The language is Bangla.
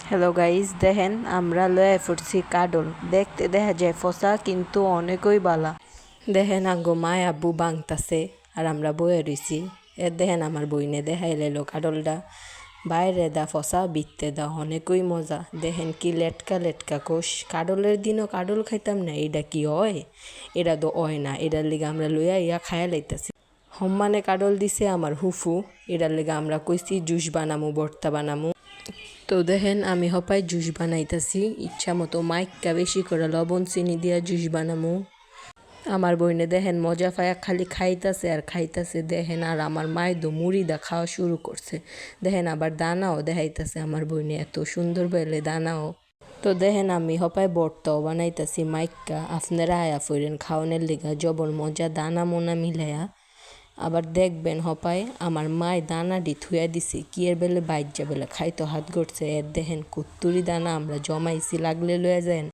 হ্যালো গাইজ, দেখেন আমরা লয়ে ফুটছি কাডল। দেখতে দেখা যায় ফসা, কিন্তু অনেকই বালা। দেখেন আঙ্গো মায় আব্বু বাংতাছে আর আমরা বয়ে রইছি। দেখেন আমার বইনে দেখাই লাইলো কাডলটা বাইরে দা ফসা বিত্তে দা অনেকই মজা। দেখেন কি লেটকা লেটকা কোষ। কাডলের দিনও কাডল খাইতাম না, এটা কি হয়? এটা তো হয় না, এটার লিগে আমরা লইয়া ইয়া খায়া লাইতাছি। সম্মানে কাডল দিছে আমার হুফু, এটার লিগে আমরা কইছি জুস বানামু, ভর্তা বানামু। তো দেখেন আমি হপাই জুস বানাইতাছি ইচ্ছা মতো, মাইক্কা বেশি করে লবণ চিনি দিয়া জুস বানামু। আমার বইনে দেখেন মজা পায়া খালি খাইতাছে আর খাইতাছে। দেখেন আর আমার মায় দো মুড়িদা খাওয়া শুরু করছে। দেখেন আবার দানাও দেখাইতাছে আমার বইনে, এত সুন্দর বেলে দানাও। তো দেখেন আমি হপায় ভর্তাও বানাইতাছি মাইক্কা, আপনারা আয়া ফইরেন খাওয়ানোর লিগা জবর মজা দানা মোনা মিলাইয়া। আবার দেখবেন হপায় আমার মায় দানাটি থুয়া দিছে কি এর বেলে বাইজ্জা বেলে খাইতো হাত গড়ছে। এর দেখেন কুত্তুরি দানা আমরা জমাইছি, লাগলে লয়ে যান।